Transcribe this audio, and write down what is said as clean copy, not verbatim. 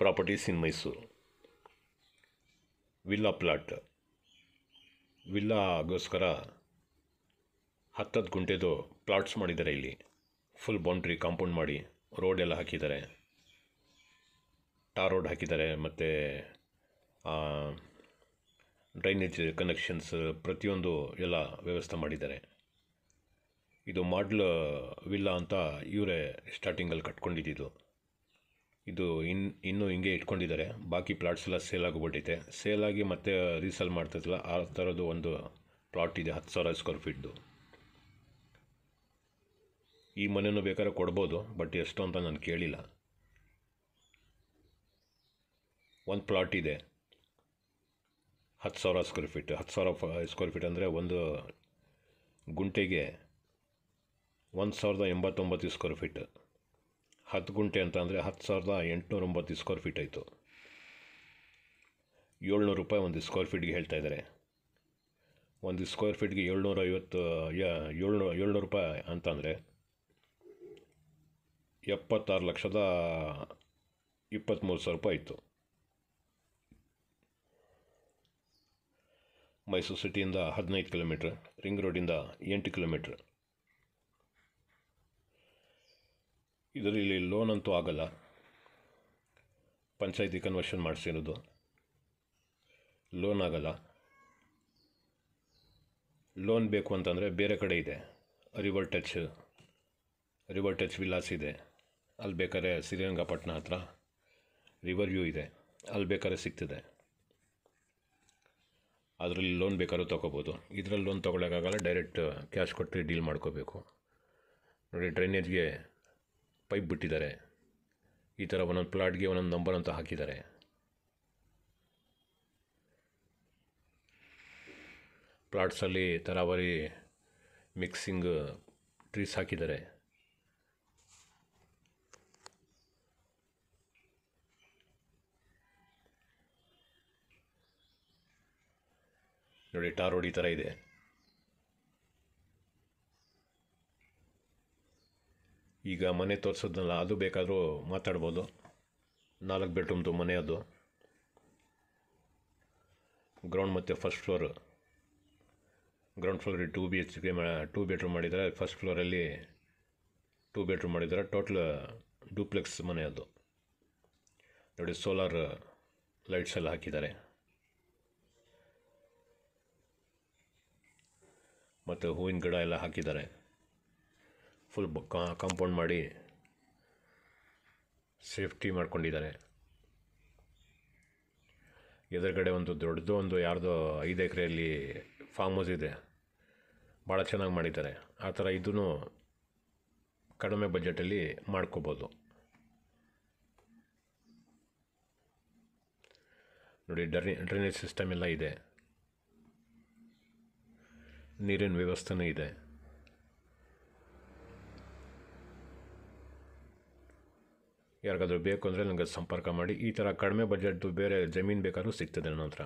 Properties in Mysuru. Villa plot, ವಿಲ್ಲಾಗೋಸ್ಕರ 10 ಗುಂಟೆದು plots ಮಾಡಿದ್ದಾರೆ. ಇಲ್ಲಿ ಫುಲ್ ಬೌಂಡ್ರಿ ಕಾಂಪೌಂಡ್ ಮಾಡಿ ರೋಡ್ ಎಲ್ಲ ಹಾಕಿದ್ದಾರೆ, ಟಾರ್ ರೋಡ್ ಹಾಕಿದ್ದಾರೆ, ಮತ್ತು ಡ್ರೈನೇಜ್ ಕನೆಕ್ಷನ್ಸ್ ಪ್ರತಿಯೊಂದು ಎಲ್ಲ ವ್ಯವಸ್ಥೆ ಮಾಡಿದ್ದಾರೆ. ಇದು ಮಾಡ್ಲ್ ವಿಲ್ಲಾ ಅಂತ ಇವರೇ ಸ್ಟಾರ್ಟಿಂಗಲ್ಲಿ ಕಟ್ಕೊಂಡಿದ್ದು. ಇದು ಇನ್ನೂ ಹಿಂಗೆ ಇಟ್ಕೊಂಡಿದ್ದಾರೆ. ಬಾಕಿ ಪ್ಲಾಟ್ಸ್ ಎಲ್ಲ ಸೇಲ್ ಆಗಿಬಿಟ್ಟೈತೆ. ಸೇಲಾಗಿ ಮತ್ತೆ ರೀಸೇಲ್ ಮಾಡ್ತಿದ್ದಿಲ್ಲ. ಆ ಥರದ್ದು ಒಂದು ಪ್ಲಾಟ್ ಇದೆ 10,000 ಸ್ಕ್ವೇರ್ ಫೀಟ್ದು. ಈ ಮನೆಯೂ ಬೇಕಾದ್ರೆ ಕೊಡ್ಬೋದು, ಬಟ್ ಎಷ್ಟು ಅಂತ ನಾನು ಕೇಳಿಲ್ಲ. ಒಂದು ಪ್ಲಾಟ್ ಇದೆ 10,000 ಸ್ಕ್ವೇರ್ ಫೀಟ್. 10,000 ಸ್ಕ್ವೇರ್ ಫೀಟ್ ಅಂದರೆ ಒಂದು ಗುಂಟೆಗೆ 1,089 ಸ್ಕ್ವೇರ್ ಫೀಟ್. 10 ಗುಂಟೆ ಅಂತ ಅಂದರೆ 10,890 ಸ್ಕ್ವೇರ್ ಫೀಟ್ ಆಯಿತು. 700 ರೂಪಾಯಿ ಒಂದು ಸ್ಕ್ವೇರ್ ಫೀಟ್ಗೆ ಹೇಳ್ತಾ ಇದ್ದಾರೆ. ಒಂದು ಸ್ಕ್ವೇರ್ ಫೀಟ್ಗೆ 700 ರೂಪಾಯಿ ಅಂತಂದರೆ 76,23,000 ರೂಪಾಯಿ ಆಯಿತು. ಮೈಸೂರು ಸಿಟಿಯಿಂದ 15 ಕಿಲೋಮೀಟ್ರ್, ರಿಂಗ್ ರೋಡಿಂದ 8 ಕಿಲೋಮೀಟ್ರ್. ಇದರಲ್ಲಿ ಲೋನ್ ಅಂತೂ ಆಗಲ್ಲ, ಪಂಚಾಯತಿ ಕನ್ವರ್ಷನ್ ಮಾಡಿಸಿರೋದು. ಲೋನ್ ಆಗಲ್ಲ. ಲೋನ್ ಬೇಕು ಅಂತಂದರೆ ಬೇರೆ ಕಡೆ ಇದೆ, ರಿವರ್ ಟಚ್ ವಿಲ್ಲಾಸ್ ಇದೆ. ಅಲ್ಲಿ ಬೇಕಾದ್ರೆ ಶ್ರೀರಂಗಪಟ್ಟಣ ಹತ್ರ ರಿವರ್ ವ್ಯೂ ಇದೆ, ಅಲ್ಲಿ ಬೇಕಾದ್ರೆ ಸಿಗ್ತದೆ. ಅದರಲ್ಲಿ ಲೋನ್ ಬೇಕಾದ್ರೂ ತೊಗೋಬೋದು. ಇದರಲ್ಲಿ ಲೋನ್ ತೊಗೊಳಕ್ಕಾಗಲ್ಲ, ಡೈರೆಕ್ಟ್ ಕ್ಯಾಶ್ ಕೊಟ್ಟು ಡೀಲ್ ಮಾಡ್ಕೋಬೇಕು. ನೋಡಿ, ಡ್ರೈನೇಜ್ಗೆ ಪೈಪ್ ಬಿಟ್ಟಿದ್ದಾರೆ. ಈ ಥರ ಒಂದೊಂದು ಪ್ಲಾಟ್ಗೆ ಒಂದೊಂದು ನಂಬರ್ ಅಂತ ಹಾಕಿದ್ದಾರೆ. ಪ್ಲಾಟ್ಸಲ್ಲಿ ತರಾವರಿ ಮಿಕ್ಸಿಂಗ್ ಟ್ರೀಸ್ ಹಾಕಿದ್ದಾರೆ. ನೋಡಿ, ಟಾರ್ ರೋಡ್ ಈ ಥರ ಇದೆ. ಈಗ ಮನೆ ತೋರಿಸೋದ್ನಲ್ಲ, ಅದು ಬೇಕಾದರೂ ಮಾತಾಡ್ಬೋದು. 4 ಬೆಡ್ರೂಮ್ದು ಮನೆ ಅದು. ಗ್ರೌಂಡ್ ಮತ್ತು ಫಸ್ಟ್ ಫ್ಲೋರು. ಗ್ರೌಂಡ್ ಫ್ಲೋರಲ್ಲಿ 2 BHK 2 ಬೆಡ್ರೂಮ್ ಮಾಡಿದ್ದಾರೆ. ಫಸ್ಟ್ ಫ್ಲೋರಲ್ಲಿ 2 ಬೆಡ್ರೂಮ್ ಮಾಡಿದ್ದಾರೆ. ಟೋಟಲ್ ಡೂಪ್ಲೆಕ್ಸ್ ಮನೆ ಅದು. ನೋಡಿ, ಸೋಲಾರ್ ಲೈಟ್ಸ್ ಎಲ್ಲ ಹಾಕಿದ್ದಾರೆ. ಮತ್ತು ಹೂವಿನ ಗಿಡ ಎಲ್ಲ ಹಾಕಿದ್ದಾರೆ. ಫುಲ್ ಕಾಂಪೌಂಡ್ ಮಾಡಿ ಸೇಫ್ಟಿ ಮಾಡ್ಕೊಂಡಿದ್ದಾರೆ. ಎದುರುಗಡೆ ಒಂದು ದೊಡ್ಡದು ಒಂದು ಯಾರ್ದೋ 5 ಎಕರೆಯಲ್ಲಿ ಫಾರ್ಮ್ ಹೌಸ್ ಇದೆ. ಭಾಳ ಚೆನ್ನಾಗಿ ಮಾಡಿದ್ದಾರೆ. ಆ ಥರ ಇದೂ ಕಡಿಮೆ ಬಜೆಟಲ್ಲಿ ಮಾಡ್ಕೋಬೋದು. ನೋಡಿ, ಡ್ರೈನೇಜ್ ಸಿಸ್ಟಮ್ ಎಲ್ಲ ಇದೆ, ನೀರಿನ ವ್ಯವಸ್ಥೆನೂ ಇದೆ. ಯಾರಿಗಾದ್ರೂ ಬೇಕು ಅಂದರೆ ನನಗೆ ಸಂಪರ್ಕ ಮಾಡಿ. ಈ ಥರ ಕಡಿಮೆ ಬಜೆಟ್ದು ಬೇರೆ ಜಮೀನು ಬೇಕಾದ್ರೂ ಸಿಗ್ತದೆ ನನ್ನ ಹತ್ರ.